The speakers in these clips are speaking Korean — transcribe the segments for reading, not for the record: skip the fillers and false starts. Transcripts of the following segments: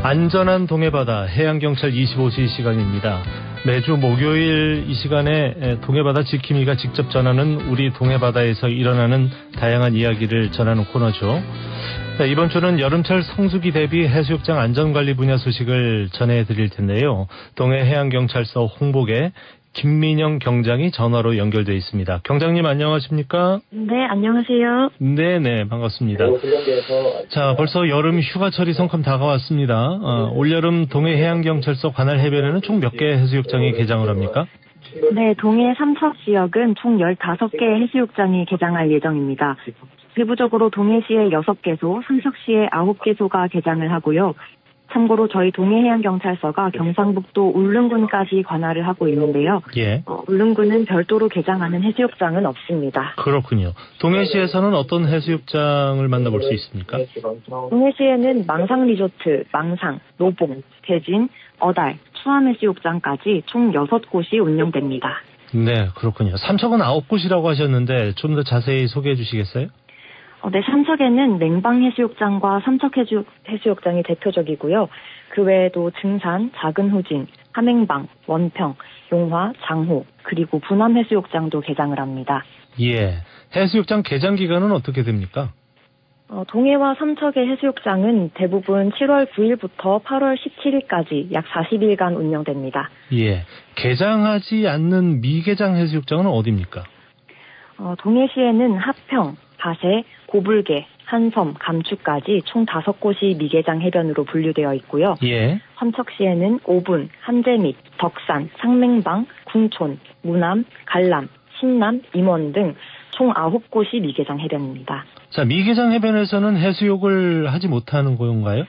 안전한 동해바다 해양경찰 25시 시간입니다. 매주 목요일 이 시간에 동해바다 지킴이가 직접 전하는 우리 동해바다에서 일어나는 다양한 이야기를 전하는 코너죠. 이번 주는 여름철 성수기 대비 해수욕장 안전관리 분야 소식을 전해드릴 텐데요. 동해해양경찰서 홍보계 김민영 경장이 전화로 연결돼 있습니다. 경장님 안녕하십니까? 네, 안녕하세요. 네네, 반갑습니다. 자, 벌써 여름 휴가철이 성큼 다가왔습니다. 올여름 동해해양경찰서 관할 해변에는 총 몇 개 해수욕장이 개장을 합니까? 네, 동해 삼척 지역은 총 15개 해수욕장이 개장할 예정입니다. 세부적으로 동해시에 6개소, 삼척시에 9개소가 개장을 하고요. 참고로 저희 동해해양경찰서가 경상북도 울릉군까지 관할을 하고 있는데요. 예. 울릉군은 별도로 개장하는 해수욕장은 없습니다. 그렇군요. 동해시에서는 어떤 해수욕장을 만나볼 수 있습니까? 동해시에는 망상리조트, 망상, 노봉, 대진, 어달, 수암해수욕장까지 총 6곳이 운영됩니다. 네, 그렇군요. 삼척은 9곳이라고 하셨는데 좀 더 자세히 소개해 주시겠어요? 네, 삼척에는 냉방해수욕장과 삼척해수욕장이 대표적이고요. 그 외에도 증산, 작은호진, 함행방, 원평, 용화, 장호, 그리고 분암해수욕장도 개장을 합니다. 예, 해수욕장 개장 기간은 어떻게 됩니까? 동해와 삼척의 해수욕장은 대부분 7월 9일부터 8월 17일까지 약 40일간 운영됩니다. 예, 개장하지 않는 미개장 해수욕장은 어디입니까? 동해시에는 하평, 바세, 고불개, 한섬, 감축까지 총 5곳이 미개장 해변으로 분류되어 있고요. 예. 삼척시에는 오분, 한재밑, 덕산, 상맹방, 궁촌, 무남, 갈람, 신남, 임원 등 총 9곳이 미개장 해변입니다. 자, 미개장 해변에서는 해수욕을 하지 못하는 건가요?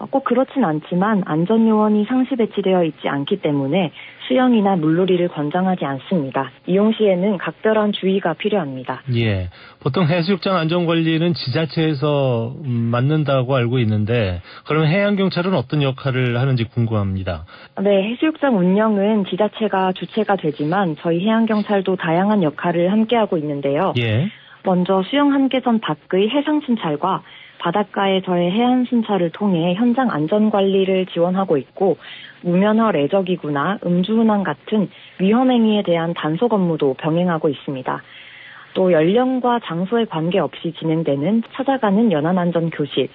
꼭 그렇진 않지만 안전요원이 상시 배치되어 있지 않기 때문에 수영이나 물놀이를 권장하지 않습니다. 이용 시에는 각별한 주의가 필요합니다. 예, 보통 해수욕장 안전관리는 지자체에서 맡는다고 알고 있는데 그럼 해양경찰은 어떤 역할을 하는지 궁금합니다. 네, 해수욕장 운영은 지자체가 주체가 되지만 저희 해양경찰도 다양한 역할을 함께하고 있는데요. 예. 먼저 수영 한계선 밖의 해상 순찰과 바닷가에서의 해안 순찰을 통해 현장 안전관리를 지원하고 있고 무면허 레저기구나 음주운항 같은 위험행위에 대한 단속 업무도 병행하고 있습니다. 또 연령과 장소에 관계없이 진행되는 찾아가는 연안안전교실,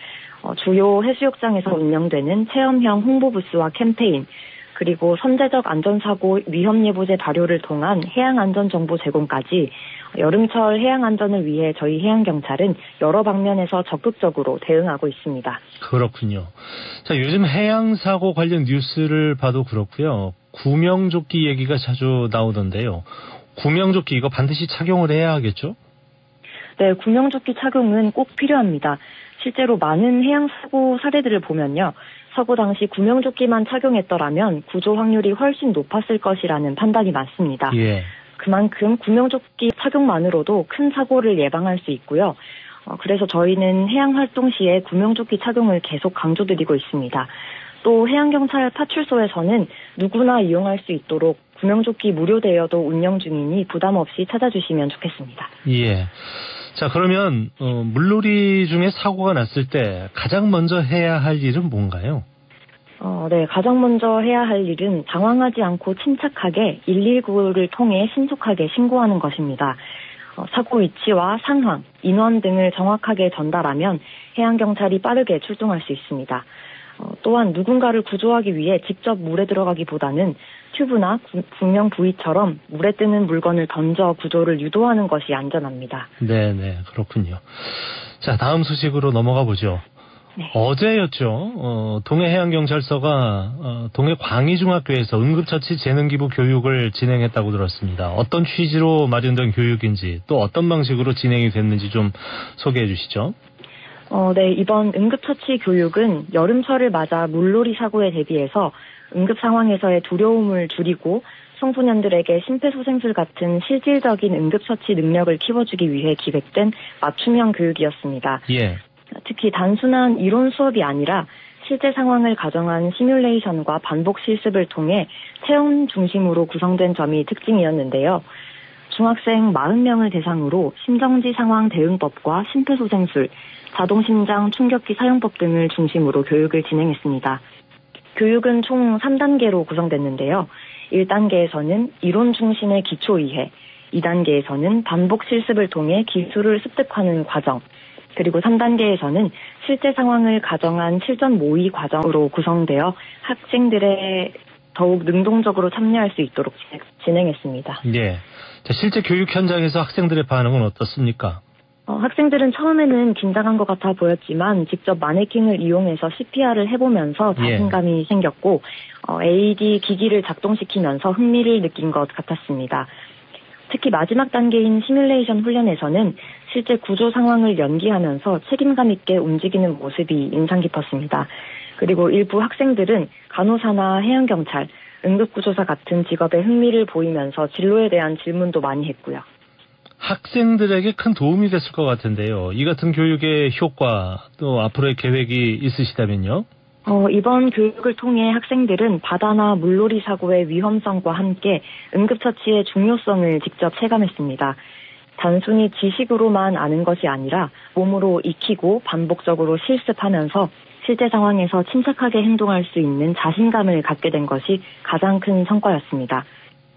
주요 해수욕장에서 운영되는 체험형 홍보부스와 캠페인, 그리고 선제적 안전사고 위험예보제 발효를 통한 해양안전정보 제공까지 여름철 해양안전을 위해 저희 해양경찰은 여러 방면에서 적극적으로 대응하고 있습니다. 그렇군요. 자, 요즘 해양사고 관련 뉴스를 봐도 그렇고요. 구명조끼 얘기가 자주 나오던데요. 구명조끼 이거 반드시 착용을 해야 하겠죠? 네, 구명조끼 착용은 꼭 필요합니다. 실제로 많은 해양사고 사례들을 보면요. 사고 당시 구명조끼만 착용했더라면 구조 확률이 훨씬 높았을 것이라는 판단이 많습니다. 예. 그만큼 구명조끼 착용만으로도 큰 사고를 예방할 수 있고요. 그래서 저희는 해양활동 시에 구명조끼 착용을 계속 강조드리고 있습니다. 또 해양경찰 파출소에서는 누구나 이용할 수 있도록 구명조끼 무료 대여도 운영 중이니 부담 없이 찾아주시면 좋겠습니다. 예. 자, 그러면 물놀이 중에 사고가 났을 때 가장 먼저 해야 할 일은 뭔가요? 네, 가장 먼저 해야 할 일은 당황하지 않고 침착하게 119를 통해 신속하게 신고하는 것입니다. 사고 위치와 상황, 인원 등을 정확하게 전달하면 해양경찰이 빠르게 출동할 수 있습니다. 또한 누군가를 구조하기 위해 직접 물에 들어가기보다는 튜브나 구명 부위처럼 물에 뜨는 물건을 던져 구조를 유도하는 것이 안전합니다. 네네, 그렇군요. 자, 다음 소식으로 넘어가 보죠. 네. 어제였죠. 동해해양경찰서가 동해광희중학교에서 응급처치 재능기부 교육을 진행했다고 들었습니다. 어떤 취지로 마련된 교육인지 또 어떤 방식으로 진행이 됐는지 좀 소개해 주시죠. 네, 이번 응급처치 교육은 여름철을 맞아 물놀이 사고에 대비해서 응급 상황에서의 두려움을 줄이고 청소년들에게 심폐소생술 같은 실질적인 응급처치 능력을 키워주기 위해 기획된 맞춤형 교육이었습니다. 예. 특히 단순한 이론 수업이 아니라 실제 상황을 가정한 시뮬레이션과 반복 실습을 통해 체험 중심으로 구성된 점이 특징이었는데요. 중학생 40명을 대상으로 심정지 상황 대응법과 심폐소생술, 자동심장 충격기 사용법 등을 중심으로 교육을 진행했습니다. 교육은 총 3단계로 구성됐는데요. 1단계에서는 이론 중심의 기초 이해, 2단계에서는 반복 실습을 통해 기술을 습득하는 과정, 그리고 3단계에서는 실제 상황을 가정한 실전 모의 과정으로 구성되어 학생들의 더욱 능동적으로 참여할 수 있도록 진행했습니다. 예. 자, 실제 교육 현장에서 학생들의 반응은 어떻습니까? 학생들은 처음에는 긴장한 것 같아 보였지만 직접 마네킹을 이용해서 CPR을 해보면서 자신감이 생겼고 AED 기기를 작동시키면서 흥미를 느낀 것 같았습니다. 특히 마지막 단계인 시뮬레이션 훈련에서는 실제 구조 상황을 연기하면서 책임감 있게 움직이는 모습이 인상 깊었습니다. 그리고 일부 학생들은 간호사나 해양경찰, 응급구조사 같은 직업에 흥미를 보이면서 진로에 대한 질문도 많이 했고요. 학생들에게 큰 도움이 됐을 것 같은데요. 이 같은 교육의 효과, 또 앞으로의 계획이 있으시다면요? 이번 교육을 통해 학생들은 바다나 물놀이 사고의 위험성과 함께 응급처치의 중요성을 직접 체감했습니다. 단순히 지식으로만 아는 것이 아니라 몸으로 익히고 반복적으로 실습하면서 실제 상황에서 침착하게 행동할 수 있는 자신감을 갖게 된 것이 가장 큰 성과였습니다.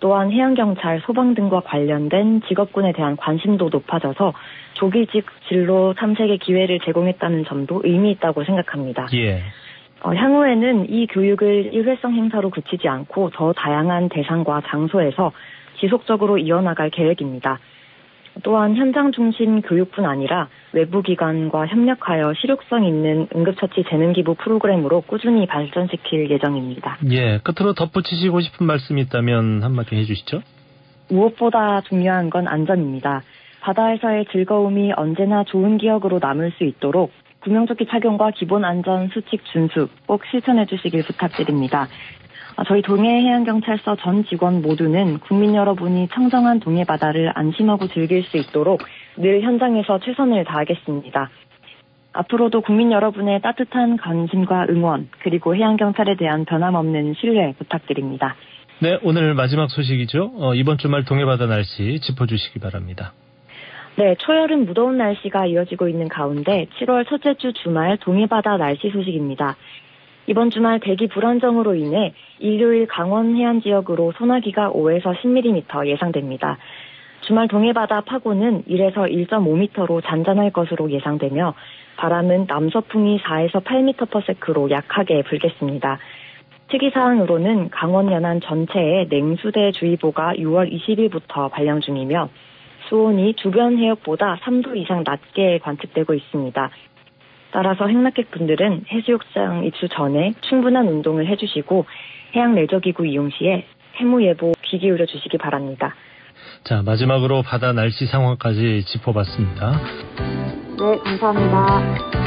또한 해양경찰, 소방 등과 관련된 직업군에 대한 관심도 높아져서 조기직 진로 탐색의 기회를 제공했다는 점도 의미 있다고 생각합니다. 예. 향후에는 이 교육을 일회성 행사로 그치지 않고 더 다양한 대상과 장소에서 지속적으로 이어나갈 계획입니다. 또한 현장 중심 교육뿐 아니라 외부 기관과 협력하여 실효성 있는 응급처치 재능기부 프로그램으로 꾸준히 발전시킬 예정입니다. 예, 끝으로 덧붙이시고 싶은 말씀이 있다면 한마디 해주시죠. 무엇보다 중요한 건 안전입니다. 바다에서의 즐거움이 언제나 좋은 기억으로 남을 수 있도록 구명조끼 착용과 기본 안전 수칙 준수 꼭 실천해 주시길 부탁드립니다. 저희 동해해양경찰서 전 직원 모두는 국민 여러분이 청정한 동해바다를 안심하고 즐길 수 있도록 늘 현장에서 최선을 다하겠습니다. 앞으로도 국민 여러분의 따뜻한 관심과 응원 그리고 해양경찰에 대한 변함없는 신뢰 부탁드립니다. 네, 오늘 마지막 소식이죠. 이번 주말 동해바다 날씨 짚어주시기 바랍니다. 네, 초여름 무더운 날씨가 이어지고 있는 가운데 7월 첫째 주 주말 동해바다 날씨 소식입니다. 이번 주말 대기 불안정으로 인해 일요일 강원 해안 지역으로 소나기가 5에서 10mm 예상됩니다. 주말 동해바다 파고는 1에서 1.5m로 잔잔할 것으로 예상되며 바람은 남서풍이 4에서 8m/s로 약하게 불겠습니다. 특이사항으로는 강원 연안 전체에 냉수대 주의보가 6월 20일부터 발령 중이며 수온이 주변 해역보다 3도 이상 낮게 관측되고 있습니다. 따라서 행락객분들은 해수욕장 입수 전에 충분한 운동을 해주시고 해양레저기구 이용 시에 해무예보 귀 기울여 주시기 바랍니다. 자, 마지막으로 바다 날씨 상황까지 짚어봤습니다. 네, 감사합니다.